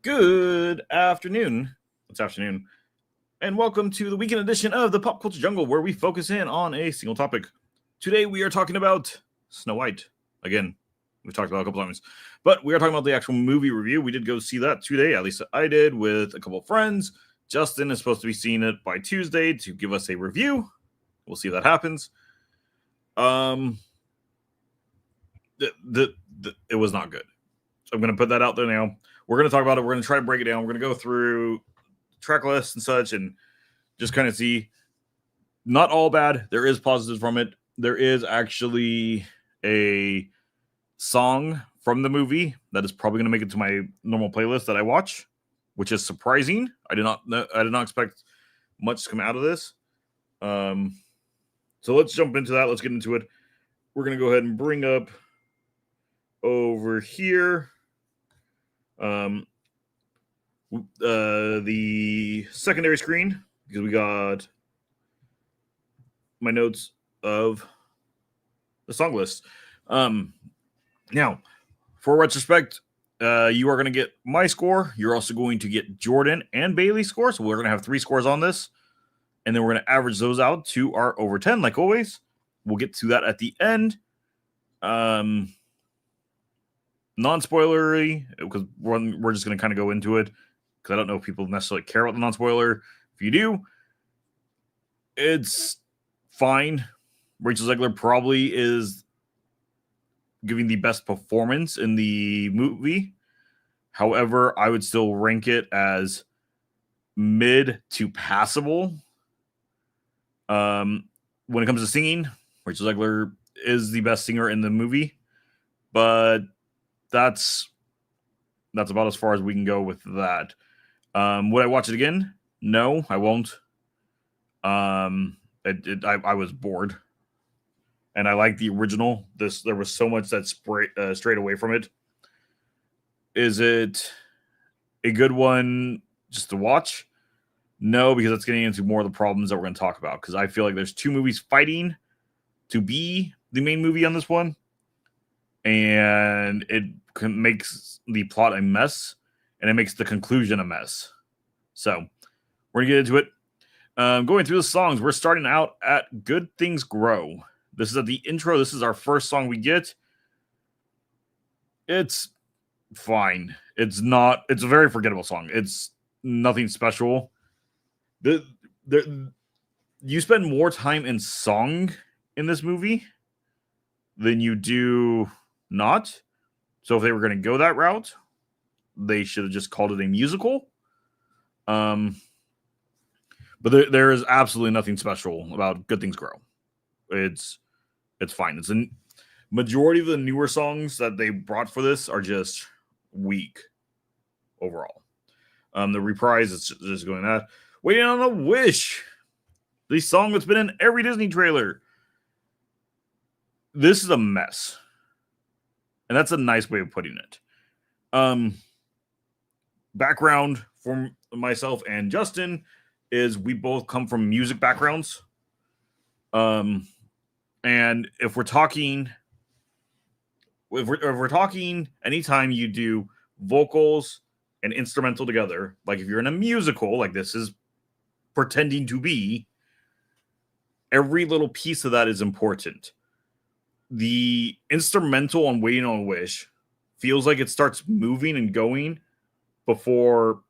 Good afternoon. It's afternoon. And welcome to the weekend edition of the Pop Culture Jungle, where we focus in on a single topic. Today we are talking about Snow White. Again, we've talked about it a couple times. But we are talking about the actual movie review. We did go see that today, at least I did, with a couple of friends. Justin is supposed to be seeing it by Tuesday to give us a review. We'll see if that happens. It was not good. So I'm going to put that out there now. We're going to talk about it. We're going to try to break it down. We're going to go through track lists and such and just kind of see. Not all bad. There is positives from it. There is actually a song from the movie that is probably going to make it to my normal playlist that I watch, which is surprising. I did not expect much to come out of this. So let's jump into that. Let's get into it. We're going to go ahead and bring up over here the secondary screen, because we got my notes of the song list. Now, for retrospect, you are going to get my score. You're also going to get Jordan and Bailey's score. So we're going to have 3 scores on this. And then we're going to average those out to our over 10, like always. We'll get to that at the end. Non-spoilery, because we're just going to kind of go into it, because I don't know if people necessarily care about the non-spoiler. If you do, it's fine. Rachel Zegler probably is giving the best performance in the movie. However, I would still rank it as mid to passable. When it comes to singing, Rachel Zegler is the best singer in the movie, but that's about as far as we can go with that. Would I watch it again? No, I won't. I was bored, and I like the original. There was so much that strayed away from it. Is it a good one just to watch? No, because that's getting into more of the problems that we're going to talk about. Because I feel like there's 2 movies fighting to be the main movie on this one, and it makes the plot a mess, and it makes the conclusion a mess. So we're going to get into it. Going through the songs, we're starting out at Good Things Grow. This is at the intro. This is our first song we get. It's fine. It's a very forgettable song. It's nothing special. You spend more time in song in this movie than you do not. So if they were going to go that route, they should have just called it a musical. But there is absolutely nothing special about Good Things Grow. It's fine. It's a majority of the newer songs that they brought for this are just weak overall. The reprise is just going that. Waiting on a Wish. The song that's been in every Disney trailer. This is a mess. And that's a nice way of putting it. Background for myself and Justin is we both come from music backgrounds. And if we're talking anytime you do vocals and instrumental together, like if you're in a musical, like this is pretending to be, every little piece of that is important. The instrumental on Waiting on a Wish feels like it starts moving and going before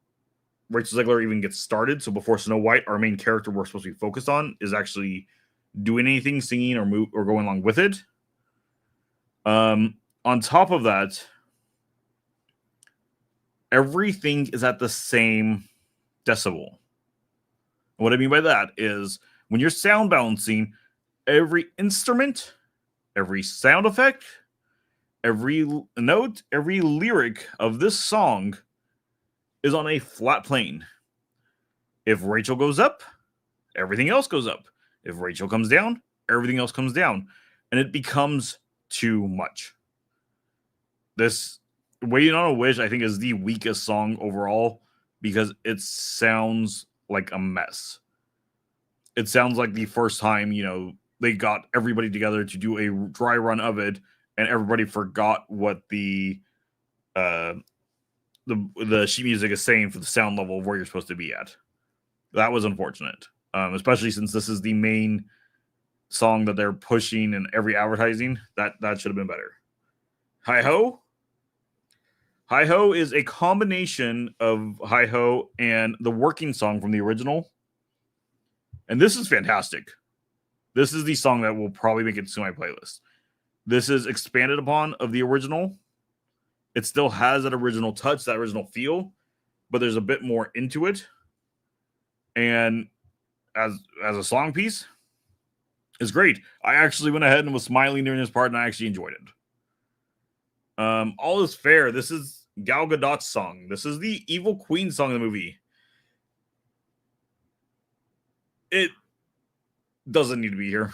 Rachel Zegler even gets started. So before Snow White, our main character we're supposed to be focused on, is actually doing anything, singing or going along with it. On top of that, everything is at the same decibel. What I mean by that is when you're sound balancing, every instrument, every sound effect, every note, every lyric of this song is on a flat plane. If Rachel goes up, everything else goes up. If Rachel comes down, everything else comes down. And it becomes too much. This Waiting on a Wish, I think, is the weakest song overall because it sounds like a mess. It sounds like the first time, they got everybody together to do a dry run of it, and everybody forgot what the the sheet music is saying for the sound level of where you're supposed to be at. That was unfortunate, especially since this is the main song that they're pushing in every advertising. That should have been better. Hi Ho. Hi Ho is a combination of Hi Ho and the working song from the original. And this is fantastic. This is the song that will probably make it to my playlist. This is expanded upon of the original. It still has that original touch, that original feel, but there's a bit more into it. And as a song piece, it's great. I actually went ahead and was smiling during this part, and I actually enjoyed it. All is fair. This is Gal Gadot's song. This is the Evil Queen song in the movie. It doesn't need to be here.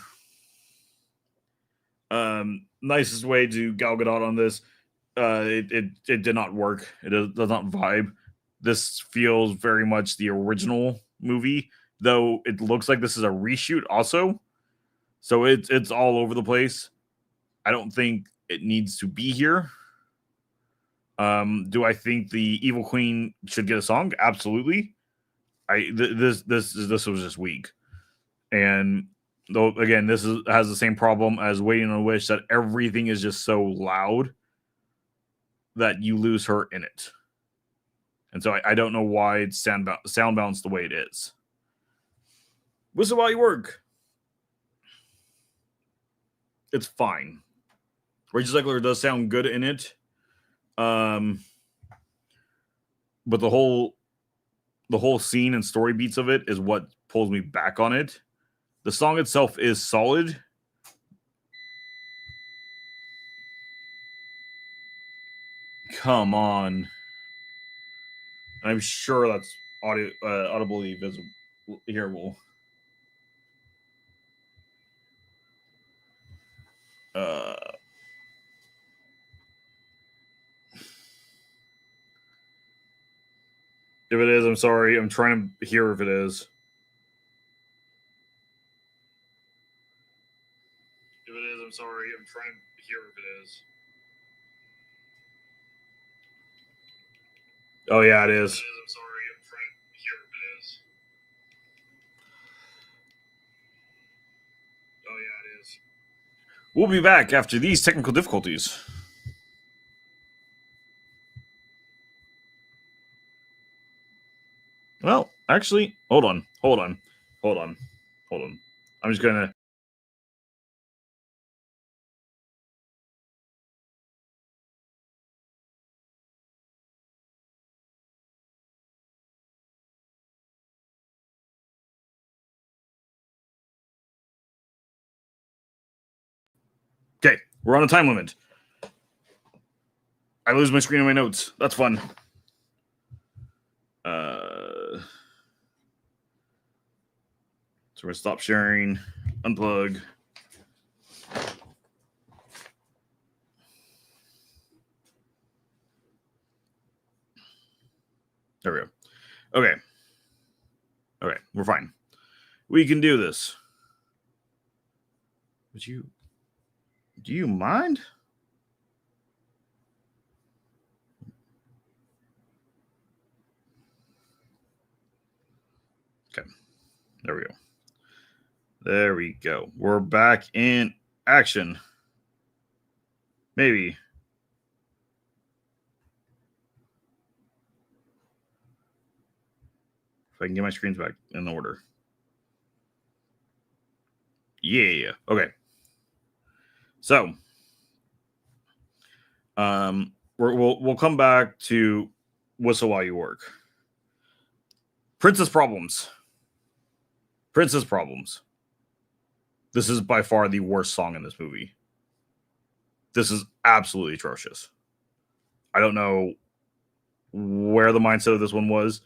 Nicest way to Gal Gadot on this. It did not work. It does not vibe. This feels very much the original movie, though it looks like this is a reshoot also. So it's all over the place. I don't think it needs to be here. Do I think the Evil Queen should get a song? Absolutely. This was just weak. And though again, has the same problem as Waiting on a Wish, that everything is just so loud that you lose her in it. And so I don't know why it's sound balanced the way it is. Whistle While You Work. It's fine. Rachel Zegler does sound good in it. But the whole scene and story beats of it is what pulls me back on it. The song itself is solid. Come on. I'm sure that's audibly visible, hearable. If it is, I'm sorry. I'm trying to hear if it is. If it is, I'm sorry. I'm trying to hear if it is. Oh, yeah, it is. If it is, I'm sorry. I'm trying to hear if it is. Oh, yeah, it is. We'll be back after these technical difficulties. Well, actually, hold on. I'm just going to. Okay, we're on a time limit. I lose my screen and my notes. That's fun. So we're going to stop sharing, unplug. There we go. Okay. Okay, we're fine. We can do this. Would you... Do you mind? Okay. There we go. There we go. We're back in action. Maybe. If I can get my screens back in order. Yeah. Okay. So, we'll come back to Whistle While You Work. Princess Problems. This is by far the worst song in this movie. This is absolutely atrocious. I don't know where the mindset of this one was.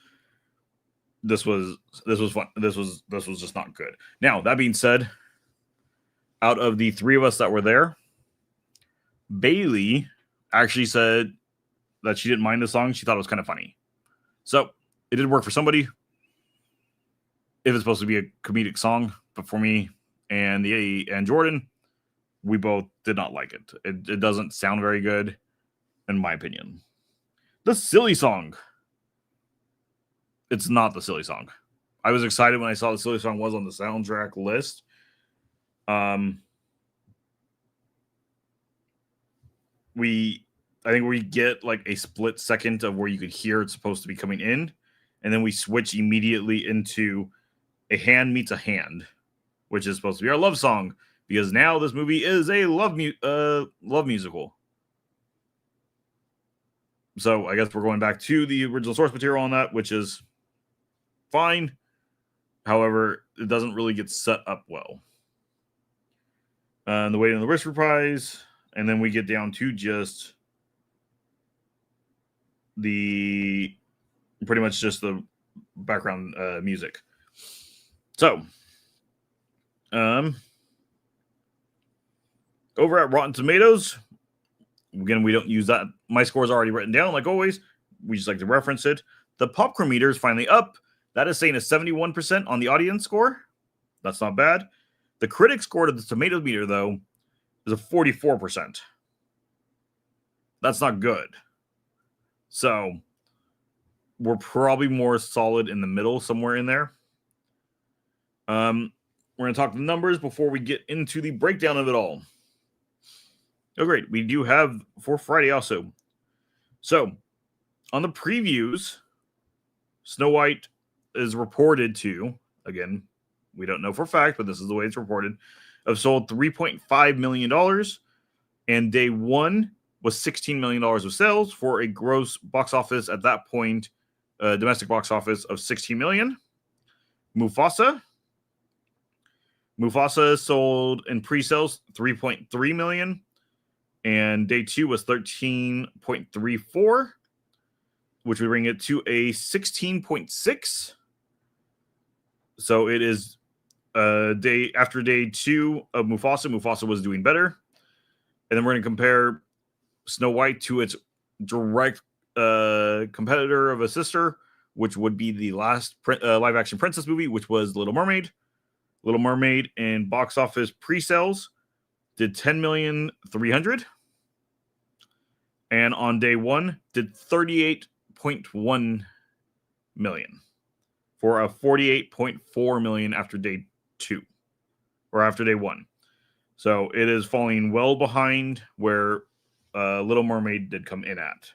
This was fun. This was just not good. Now, that being said, out of the three of us that were there, Bailey actually said that she didn't mind the song. She thought it was kind of funny. So it did work for somebody. If it's supposed to be a comedic song, but for me and Jordan, we both did not like it. It doesn't sound very good, in my opinion. The silly song. It's not the silly song. I was excited when I saw the silly song was on the soundtrack list. I think we get like a split second of where you could hear it's supposed to be coming in, and then we switch immediately into A Hand Meets a Hand, which is supposed to be our love song, because now this movie is a love musical. So I guess we're going back to the original source material on that, which is fine. However, it doesn't really get set up well. The Waiting on the Wrist reprise, and then we get down to just pretty much just the background music. So, over at Rotten Tomatoes, again, we don't use that. My score is already written down, like always. We just like to reference it. The popcorn meter is finally up. That is saying a 71% on the audience score. That's not bad. The critic score to the tomato meter, though, is a 44%. That's not good. So we're probably more solid in the middle, somewhere in there. We're going to talk the numbers before we get into the breakdown of it all. Oh, great. We do have for Friday also. So on the previews, Snow White is reported to, again, we don't know for a fact, but this is the way it's reported, have sold $3.5 million. And day one was $16 million of sales for a gross box office at that point, domestic box office of $16 million. Mufasa sold in pre-sales $3.3 million. And day two was 13.34, which would bring it to a 16.6. So it is day after day two of Mufasa. Mufasa was doing better. And then we're going to compare Snow White to its direct competitor of a sister, which would be the last live-action princess movie, which was Little Mermaid. Little Mermaid in box office pre-sales did $10,300,000. And on day one, did $38.1 million for a $48.4 million after day two, or after day one. So it is falling well behind where Little Mermaid did come in at.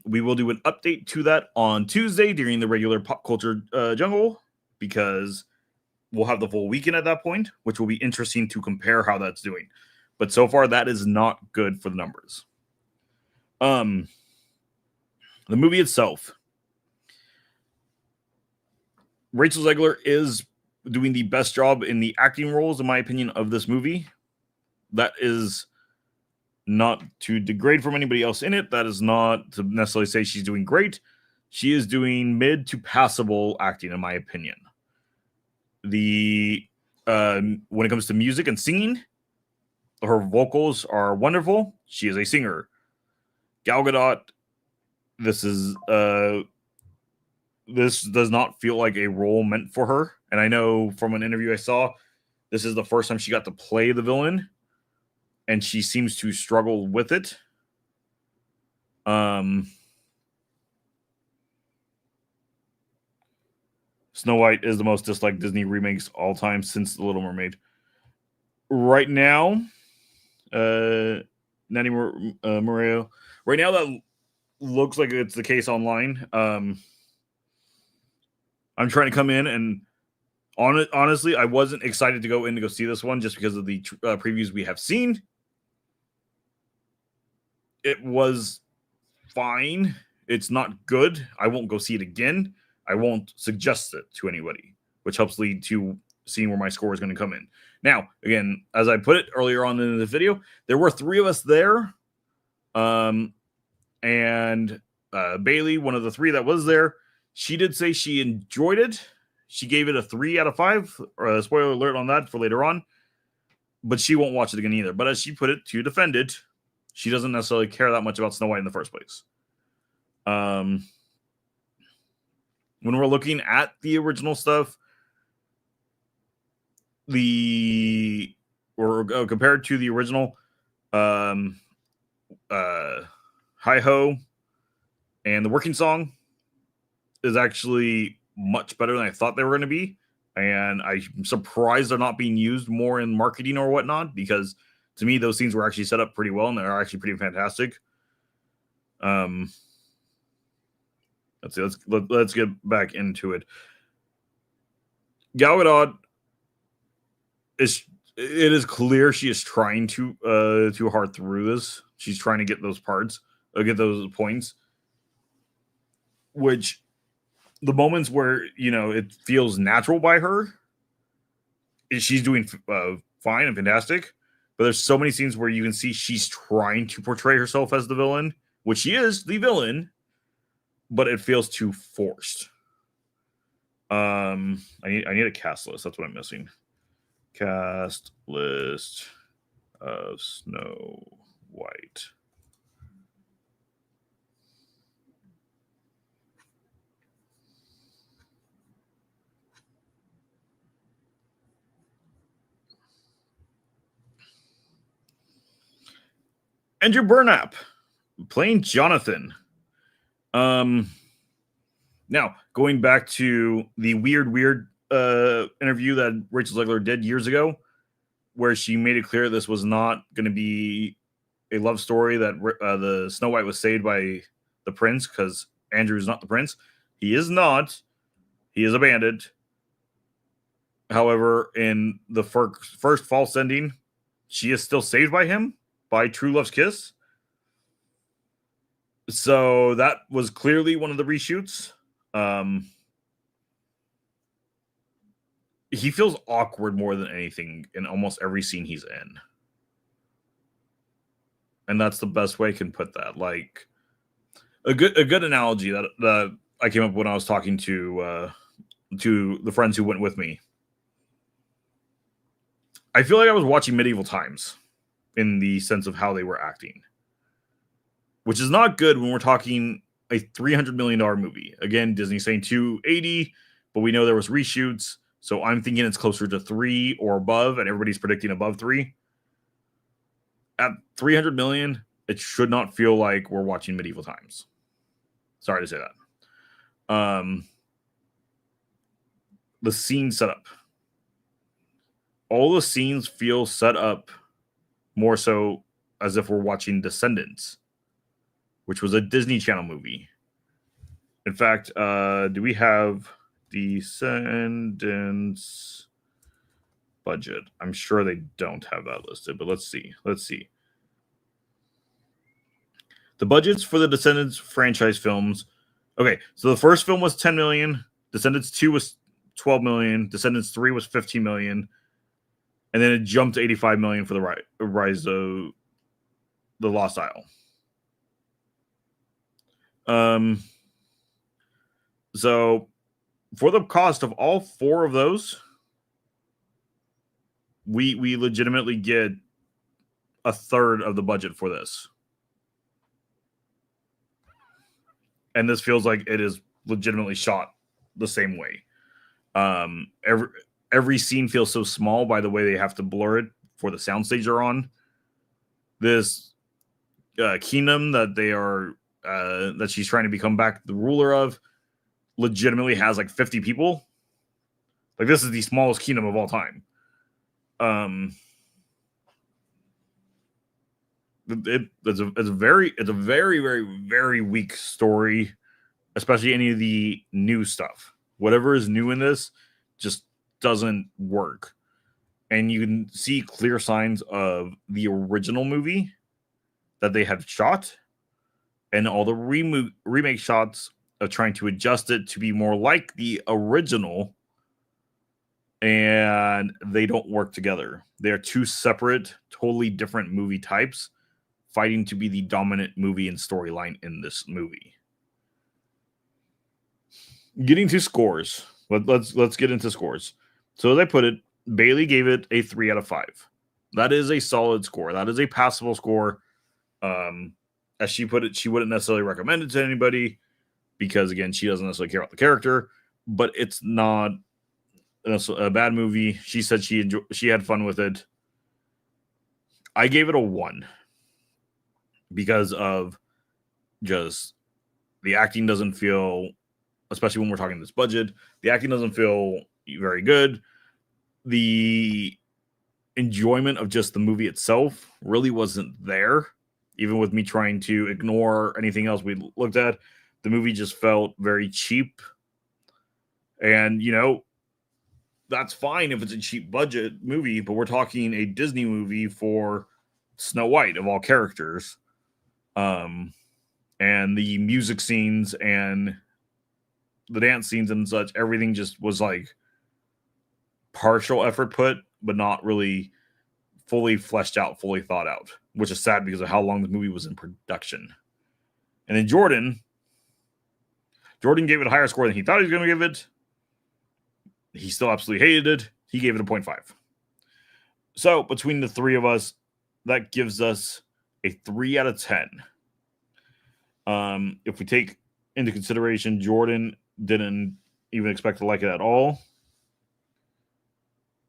We will do an update to that on Tuesday during the regular Pop Culture Jungle, because we'll have the full weekend at that point, which will be interesting to compare how that's doing. But so far, that is not good for the numbers. The movie itself, Rachel Zegler is doing the best job in the acting roles, in my opinion, of this movie. That is not to degrade from anybody else in it. That is not to necessarily say she's doing great. She is doing mid to passable acting, in my opinion. When it comes to music and singing, her vocals are wonderful. She is a singer. Gal Gadot, this does not feel like a role meant for her. And I know from an interview I saw, this is the first time she got to play the villain, and she seems to struggle with it. Snow White is the most disliked Disney remakes all time since The Little Mermaid. Right now, Nanny Moreo. Right now, that looks like it's the case online. I'm trying to come in, and honestly, I wasn't excited to go in to go see this one just because of the previews we have seen. It was fine. It's not good. I won't go see it again. I won't suggest it to anybody, which helps lead to seeing where my score is going to come in. Now, again, as I put it earlier on in the video, there were three of us there. And Bailey, one of the three that was there, she did say she enjoyed it. She gave it a 3 out of 5. Spoiler alert on that for later on. But she won't watch it again either. But as she put it, to defend it, she doesn't necessarily care that much about Snow White in the first place. When we're looking at the original stuff, compared to the original, how Hi Ho and the Working Song is actually much better than I thought they were going to be. And I'm surprised they're not being used more in marketing or whatnot, because to me, those scenes were actually set up pretty well and they're actually pretty fantastic. Let's see. Let's get back into it. Gal Gadot it is clear she is trying too hard through this. She's trying to get those parts, get those points. Which the moments where it feels natural by her, she's doing fine and fantastic. But there's so many scenes where you can see she's trying to portray herself as the villain, which she is the villain, but it feels too forced. I need a cast list. That's what I'm missing. Cast list of Snow White. Andrew Burnap playing Jonathan. Now going back to the weird interview that Rachel Zegler did years ago, where she made it clear this was not going to be a love story, that the Snow White was saved by the prince, because Andrew is not the prince. He is not. He is a bandit. However, in the first false ending, she is still saved by him, by True Love's Kiss. So that was clearly one of the reshoots. He feels awkward more than anything in almost every scene he's in. And that's the best way I can put that. Like a good analogy that I came up with when I was talking to the friends who went with me. I feel like I was watching Medieval Times in the sense of how they were acting, which is not good when we're talking a $300 million movie. Again, Disney's saying 280, but we know there was reshoots, so I'm thinking it's closer to 3 or above, and everybody's predicting above 3. At 300 million, it should not feel like we're watching Medieval Times. Sorry to say that. The scene setup. All the scenes feel set up more so as if we're watching Descendants, which was a Disney Channel movie. In fact, do we have Descendants budget? I'm sure they don't have that listed, but let's see. The budgets for the Descendants franchise films. Okay, so the first film was 10 million. Descendants 2 was 12 million. Descendants 3 was 15 million. And then it jumped to 85 million for the Rise of the Lost Isle. So for the cost of all 4 of those, we legitimately get a third of the budget for this. And this feels like it is legitimately shot the same way. Every scene feels so small by the way they have to blur it for the soundstage they're on. This kingdom that they are that she's trying to become back the ruler of legitimately has like 50 people. Like, this is the smallest kingdom of all time. It's a very very weak story, especially any of the new stuff. Whatever is new in this just doesn't work. And you can see clear signs of the original movie that they had shot, and all the remake shots of trying to adjust it to be more like the original, and they don't work together. They are 2 separate, totally different movie types fighting to be the dominant movie and storyline in this movie. Getting to scores. Let's get into scores. So as I put it, Bailey gave it a 3 out of 5. That is a solid score. That is a passable score. As she put it, she wouldn't necessarily recommend it to anybody because, again, she doesn't necessarily care about the character. But it's not a bad movie. She said she had fun with it. I gave it a 1 because of just the acting doesn't feel, especially when we're talking this budget, the acting doesn't feel very good. The enjoyment of just the movie itself really wasn't there. Even with me trying to ignore anything else we looked at, the movie just felt very cheap. And, that's fine if it's a cheap budget movie, but we're talking a Disney movie for Snow White of all characters. And the music scenes and the dance scenes and such, everything just was like partial effort put, but not really fully fleshed out, fully thought out, which is sad because of how long the movie was in production. And then Jordan gave it a higher score than he thought he was going to give it. He still absolutely hated it. He gave it a 0.5. So between the three of us, that gives us a 3 out of 10. If we take into consideration Jordan didn't even expect to like it at all,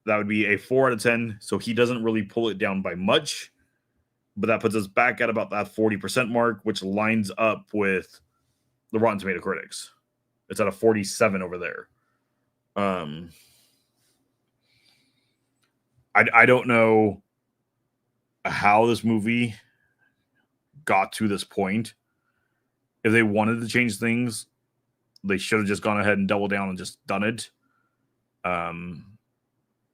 that would be a 4 out of 10. So he doesn't really pull it down by much, but that puts us back at about that 40% mark, which lines up with the Rotten Tomato critics. It's at a 47 over there. I don't know how this movie got to this point. If they wanted to change things, they should have just gone ahead and doubled down and just done it.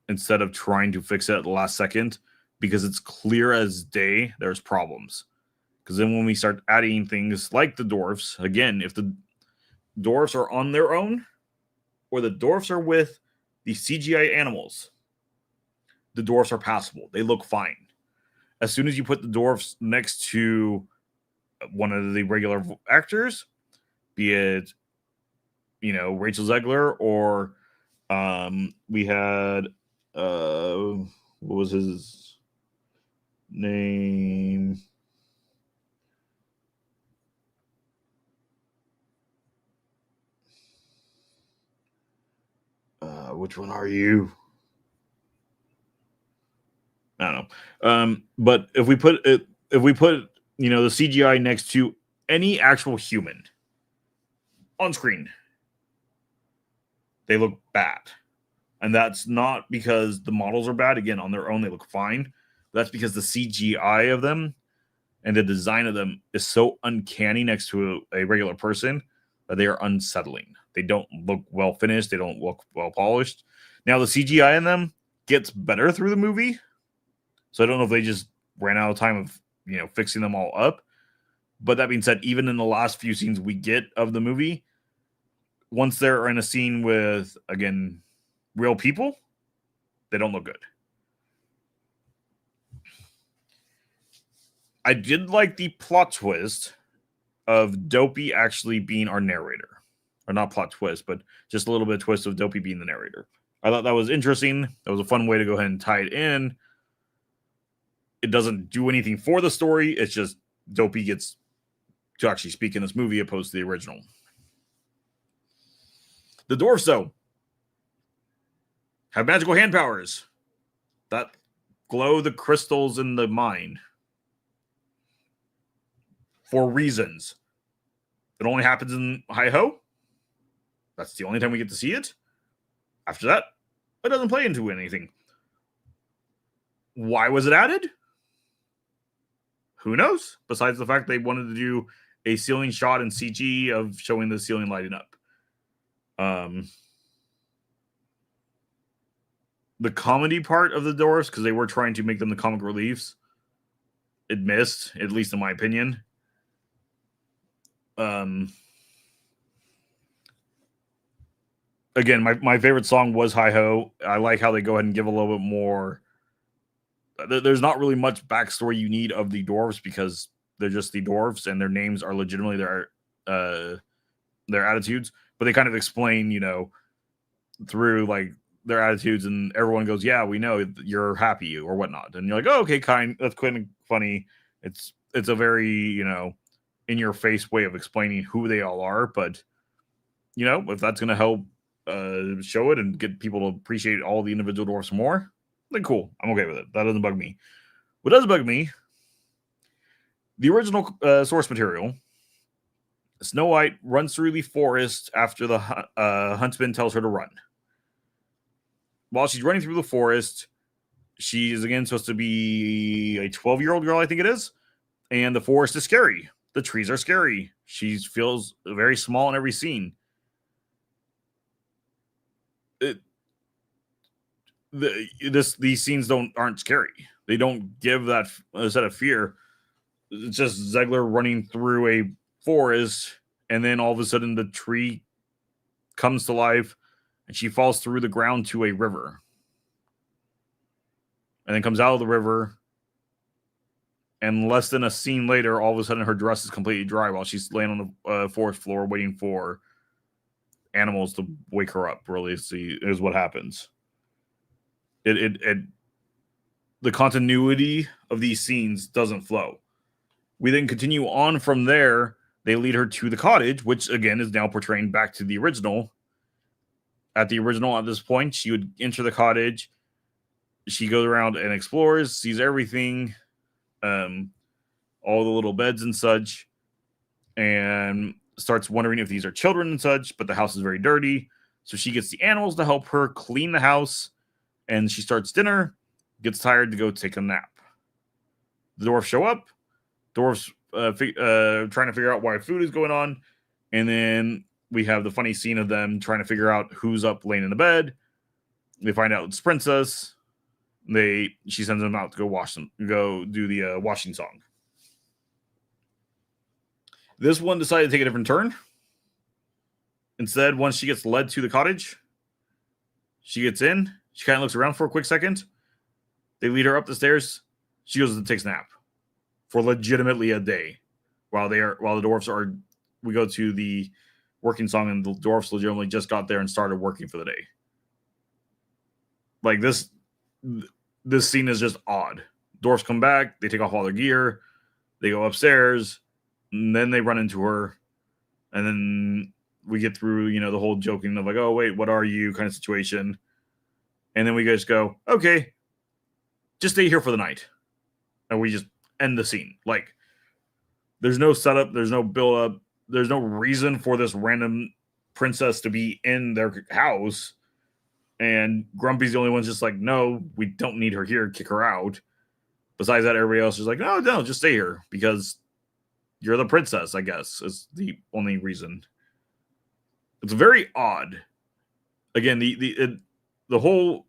Instead of trying to fix it at the last second, because it's clear as day there's problems. Because then when we start adding things like the dwarfs, again, if the dwarfs are on their own or the dwarfs are with the CGI animals, the dwarfs are passable. They look fine. As soon as you put the dwarfs next to one of the regular actors, be it, Rachel Zegler or we had, what was his name? Which one are you? I don't know. But if we put the CGI next to any actual human on screen, they look bad. And that's not because the models are bad. Again, on their own, they look fine. That's because the CGI of them and the design of them is so uncanny next to a regular person that they are unsettling. They don't look well finished. They don't look well polished. Now, the CGI in them gets better through the movie. So I don't know if they just ran out of time of, fixing them all up. But that being said, even in the last few scenes we get of the movie, once they're in a scene with, again, real people, they don't look good. I did like the plot twist of Dopey actually being our narrator. Or not plot twist, but just a little bit of twist of Dopey being the narrator. I thought that was interesting. That was a fun way to go ahead and tie it in. It doesn't do anything for the story. It's just Dopey gets to actually speak in this movie opposed to the original. The dwarfs, though, have magical hand powers that glow the crystals in the mine for reasons. It only happens in Hi-Ho. That's the only time we get to see it. After that, it doesn't play into anything. Why was it added? Who knows? Besides the fact they wanted to do a ceiling shot in CG of showing the ceiling lighting up. The comedy part of the dwarfs, because they were trying to make them the comic reliefs, it missed, at least in my opinion. Again, my favorite song was Hi-Ho. I like how they go ahead and give a little bit more. There's not really much backstory you need of the dwarves because they're just the dwarves and their names are legitimately their attitudes. But they kind of explain, through like their attitudes, and everyone goes, "Yeah, we know you're happy" or whatnot, and you're like, "Oh, okay, that's kind of funny." It's a very in your face way of explaining who they all are, but if that's gonna help show it and get people to appreciate all the individual dwarfs more, then cool. I'm okay with it. That doesn't bug me. What does bug me, the original source material Snow White runs through the forest after the huntsman tells her to run. While she's running through the forest, she is again supposed to be a 12-year-old girl, I think it is, and the forest is scary. The trees are scary. She feels very small in every scene. These scenes aren't scary. They don't give that set of fear. It's just Zegler running through a forest, and then all of a sudden the tree comes to life, and she falls through the ground to a river, and then comes out of the river. And less than a scene later, all of a sudden her dress is completely dry while she's laying on the forest floor waiting for animals to wake her up. Really, is what happens. The continuity of these scenes doesn't flow. We then continue on from there. They lead her to the cottage, which again is now portraying back to the original. At this point, she would enter the cottage. She goes around and explores, sees everything, all the little beds and such, and starts wondering if these are children and such, but the house is very dirty. So she gets the animals to help her clean the house, and she starts dinner, gets tired to go take a nap. The dwarfs show up. Dwarfs trying to figure out why food is going on, and then we have the funny scene of them trying to figure out who's up laying in the bed. They find out it's Princess. She sends them out to go do the washing song. This one decided to take a different turn. Instead, once she gets led to the cottage, she gets in. She kind of looks around for a quick second. They lead her up the stairs. She goes and takes a nap for legitimately a day, while the dwarfs are. We go to the working song, and the dwarfs legitimately just got there and started working for the day. Like this scene is just odd. Dwarfs come back. They take off all their gear. They go upstairs. And then they run into her, and then we get through, the whole joking of like, oh, wait, what are you kind of situation. And then we just go, okay, just stay here for the night. And we just end the scene. Like, there's no setup. There's no build up. There's no reason for this random princess to be in their house. And Grumpy's the only one's just like, no, we don't need her here. Kick her out. Besides that, everybody else is like, no, just stay here because you're the princess, I guess, is the only reason. It's very odd. Again, the whole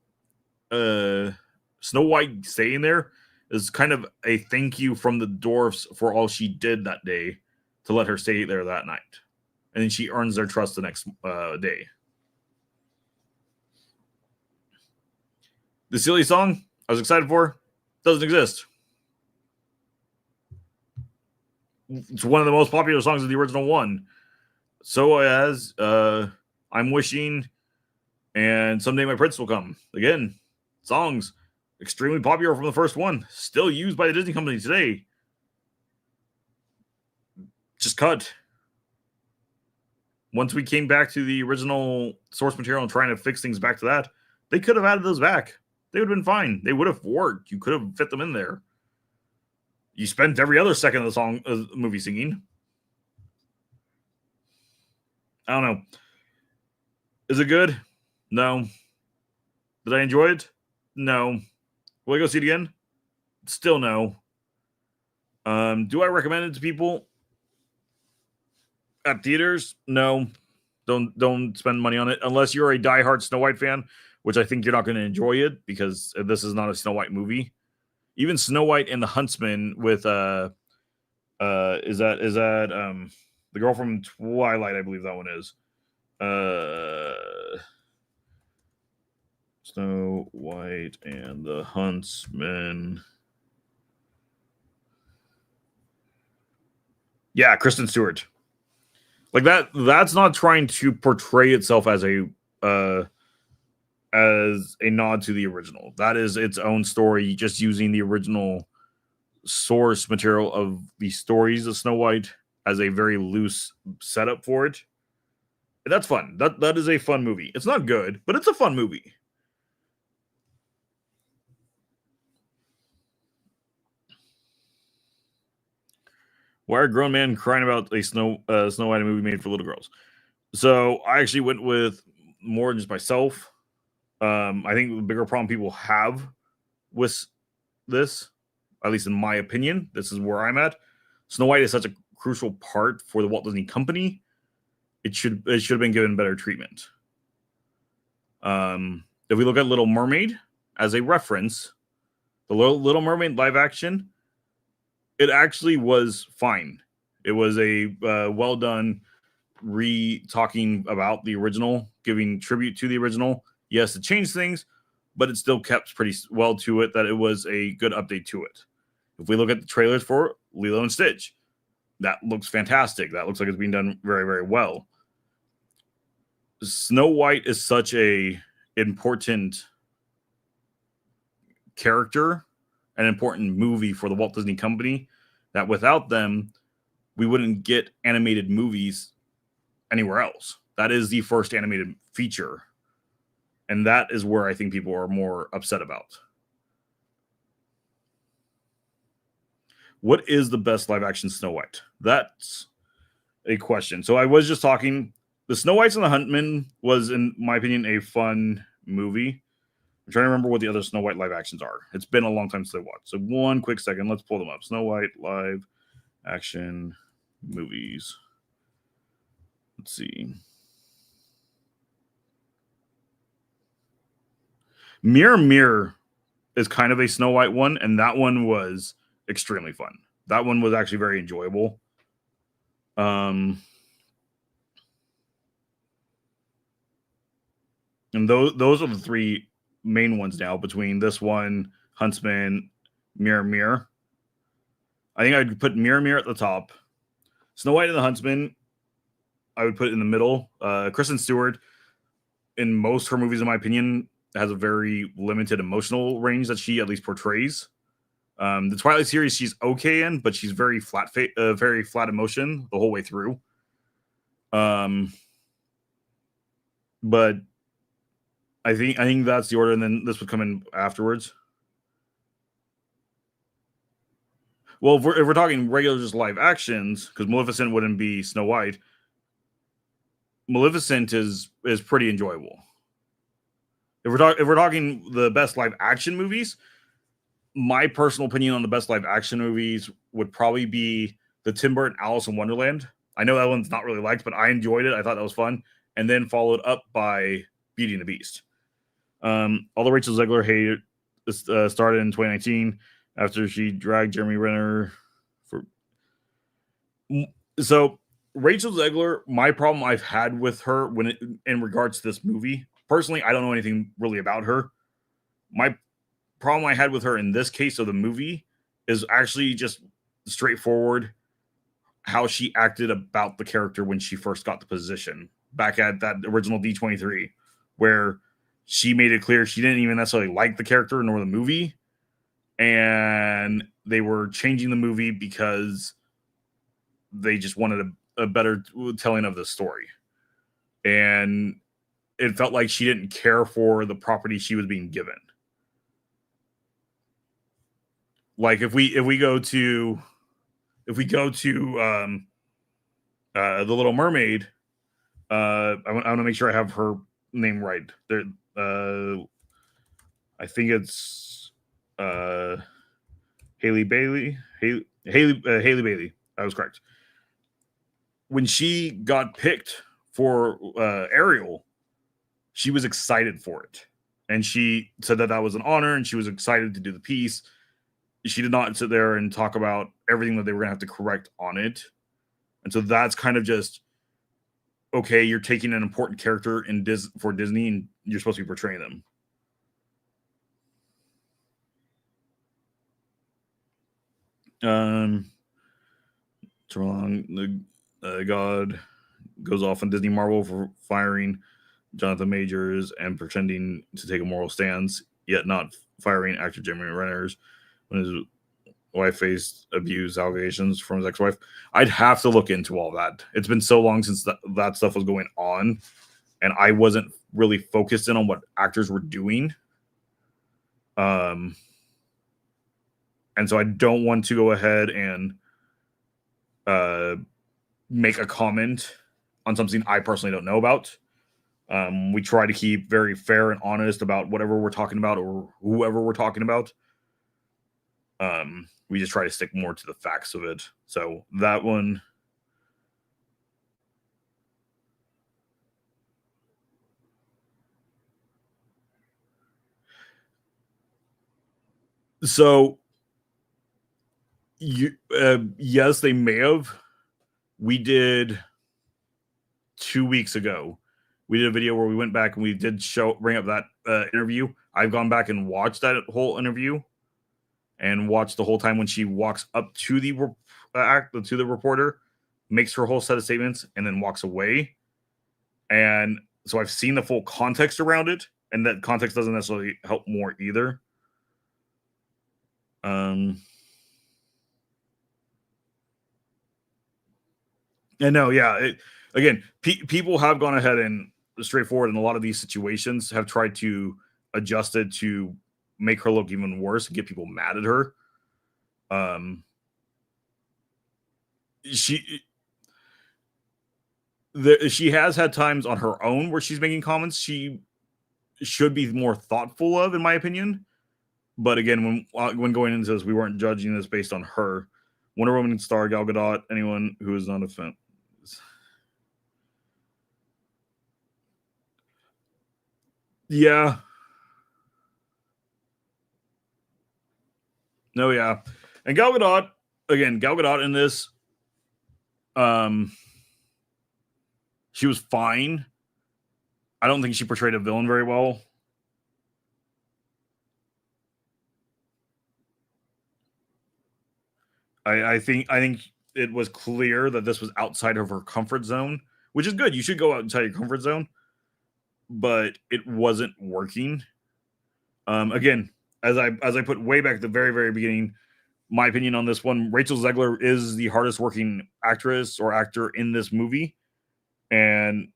Snow White staying there is kind of a thank you from the dwarfs for all she did that day to let her stay there that night. And then she earns their trust the next day. The silly song I was excited for doesn't exist. It's one of the most popular songs of the original one. So as I'm Wishing and Someday My Prince Will Come. Again, songs extremely popular from the first one. Still used by the Disney company today. Just cut. Once we came back to the original source material and trying to fix things back to that, they could have added those back. They would have been fine. They would have worked. You could have fit them in there. You spent every other second of the movie singing. I don't know. Is it good? No. Did I enjoy it? No. Will I go see it again? Still no. Do I recommend it to people at theaters? No. Don't spend money on it unless you're a diehard Snow White fan, which I think you're not going to enjoy it because this is not a Snow White movie. Even Snow White and the Huntsman with is that the girl from Twilight, I believe that one is. Snow White and the Huntsman. Yeah, Kristen Stewart. Like that's not trying to portray itself as a nod to the original. That is its own story, just using the original source material of the stories of Snow White as a very loose setup for it. And that's fun. That is a fun movie. It's not good, but it's a fun movie. Why are grown men crying about a Snow White movie made for little girls? So I actually went with more than just myself. I think the bigger problem people have with this, at least in my opinion, this is where I'm at. Snow White is such a crucial part for the Walt Disney Company. It should have been given better treatment. If we look at Little Mermaid as a reference, the Little Mermaid live action, it actually was fine. It was a well done talking about the original, giving tribute to the original. Yes, it changed things, but it still kept pretty well to it. That it was a good update to it. If we look at the trailers for Lilo and Stitch, that looks fantastic. That looks like it's being done very, very well. Snow White is such a important character, an important movie for the Walt Disney Company, that without them, we wouldn't get animated movies anywhere else. That is the first animated feature. And that is where I think people are more upset about. What is the best live action Snow White? That's a question. So I was just talking, the Snow Whites and the Huntsman was, in my opinion, a fun movie. I'm trying to remember what the other Snow White live actions are. It's been a long time since I watched. So one quick second, let's pull them up. Snow White live action movies. Let's see. Mirror Mirror is kind of a Snow White one, and that one was extremely fun. That one was actually very enjoyable. And those are the three main ones now, between this one, Huntsman, Mirror Mirror. I think I'd put Mirror Mirror at the top. Snow White and the Huntsman, I would put in the middle. Kristen Stewart, in most of her movies, in my opinion, has a very limited emotional range that she at least portrays. The Twilight series, she's okay in, but she's very flat emotion the whole way through. But I think that's the order, and then this would come in afterwards. Well, if we're talking regular just live actions, because Maleficent wouldn't be Snow White. Maleficent is pretty enjoyable. If we're talking the best live action movies, my personal opinion on the best live action movies would probably be the Tim Burton Alice in Wonderland. I know that one's not really liked, but I enjoyed it. I thought that was fun, and then followed up by Beauty and the Beast. Although Rachel Zegler started in 2019 after she dragged Jeremy Renner for. So Rachel Zegler, my problem I've had with her in regards to this movie, personally, I don't know anything really about her. My problem I had with her in this case of the movie is actually just straightforward how she acted about the character when she first got the position back at that original D23, where she made it clear she didn't even necessarily like the character nor the movie, and they were changing the movie because they just wanted a better telling of the story. And it felt like she didn't care for the property she was being given. Like if we go to The Little Mermaid, I want to make sure I have her name right. There, I think it's Haley Bailey. Haley Bailey. I was correct. When she got picked for Ariel, she was excited for it, and she said that was an honor, and she was excited to do the piece. She did not sit there and talk about everything that they were going to have to correct on it. And so that's kind of just, okay, you're taking an important character for Disney, and you're supposed to be portraying them. The God goes off on Disney Marvel for firing Jonathan Majors and pretending to take a moral stance, yet not firing actor Jeremy Renner when his wife faced abuse allegations from his ex-wife. I'd have to look into all that. It's been so long since that stuff was going on, and I wasn't really focused in on what actors were doing. And so I don't want to go ahead and make a comment on something I personally don't know about. We try to keep very fair and honest about whatever we're talking about or whoever we're talking about. We just try to stick more to the facts of it. So that one. So yes, they may have. We did 2 weeks ago. We did a video where we went back and we did bring up that interview. I've gone back and watched that whole interview and watched the whole time when she walks up to the to the reporter, makes her whole set of statements, and then walks away. And so I've seen the full context around it, and that context doesn't necessarily help more either. And no, yeah. Again, people have gone ahead and straightforward in a lot of these situations have tried to adjust it to make her look even worse and get people mad at her. She has had times on her own where she's making comments she should be more thoughtful of, in my opinion. But again, when going into this, we weren't judging this based on her. Wonder Woman star Gal Gadot. Anyone who is not a fan. Yeah. No, yeah. And Gal Gadot, again, Gal Gadot in this, she was fine. I don't think she portrayed a villain very well. I think it was clear that this was outside of her comfort zone, which is good. You should go outside your comfort zone, but it wasn't working. Again, as I put way back at the very, very beginning, my opinion on this one, Rachel Zegler is the hardest working actress or actor in this movie. And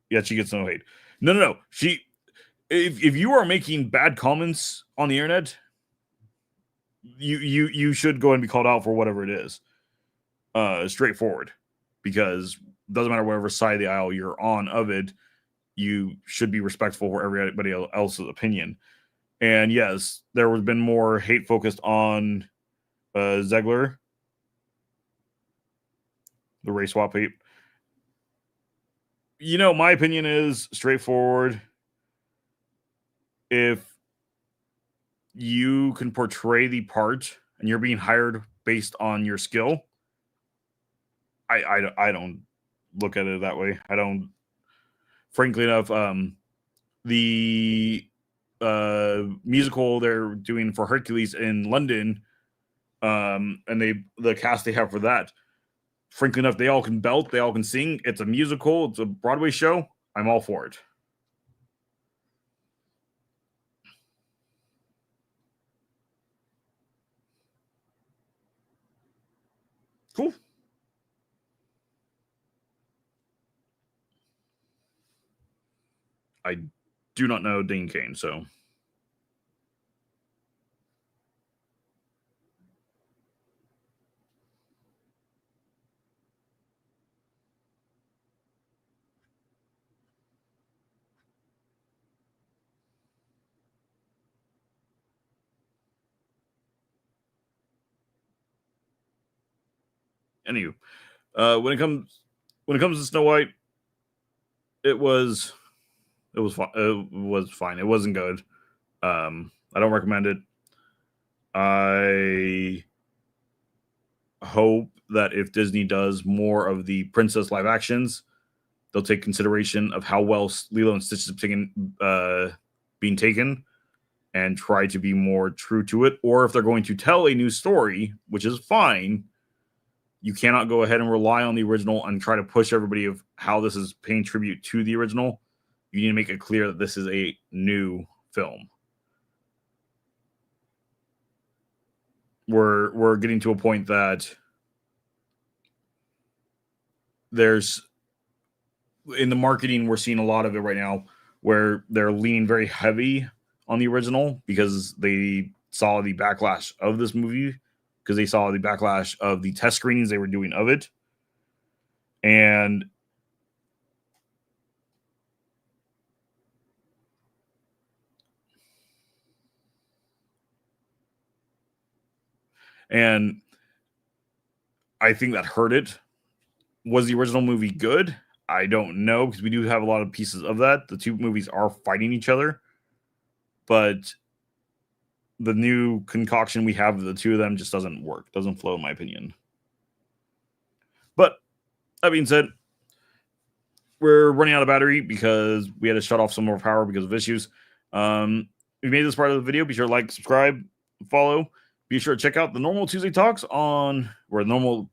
yeah, she gets no hate. No. If you are making bad comments on the internet, you should go and be called out for whatever it is. Straightforward. Because it doesn't matter whatever side of the aisle you're on of it, you should be respectful for everybody else's opinion. And yes, there has been more hate focused on Zegler, the race swap hate. My opinion is straightforward. If you can portray the part and you're being hired based on your skill, I don't look at it that way. I don't. Frankly enough, the musical they're doing for Hercules in London, and the cast they have for that, frankly enough, they all can belt, they all can sing. It's a musical, it's a Broadway show. I'm all for it. Cool. I do not know Dean Cain, so anywho, when it comes to Snow White, it was fine. It was fine. It wasn't good. I don't recommend it. I hope that if Disney does more of the princess live actions, they'll take consideration of how well Lilo and Stitch is being taken and try to be more true to it. Or if they're going to tell a new story, which is fine, you cannot go ahead and rely on the original and try to push everybody of how this is paying tribute to the original. You need to make it clear that this is a new film. We're getting to a point that there's in the marketing, we're seeing a lot of it right now where they're leaning very heavy on the original because they saw the backlash of this movie because they saw the backlash of the test screenings they were doing of it. And I think that hurt it. Was the original movie good? I don't know, because we do have a lot of pieces of that. The two movies are fighting each other, but the new concoction we have of the two of them just doesn't work, doesn't flow, in my opinion. But that being said, we're running out of battery because we had to shut off some more power because of issues. If you made this part of the video, be sure to like, subscribe, follow. Be sure to check out the Normal Tuesday Talks Normal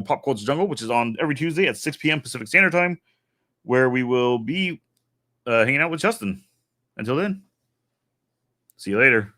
Pop Culture Jungle, which is on every Tuesday at 6 p.m. Pacific Standard Time, where we will be hanging out with Justin. Until then, see you later.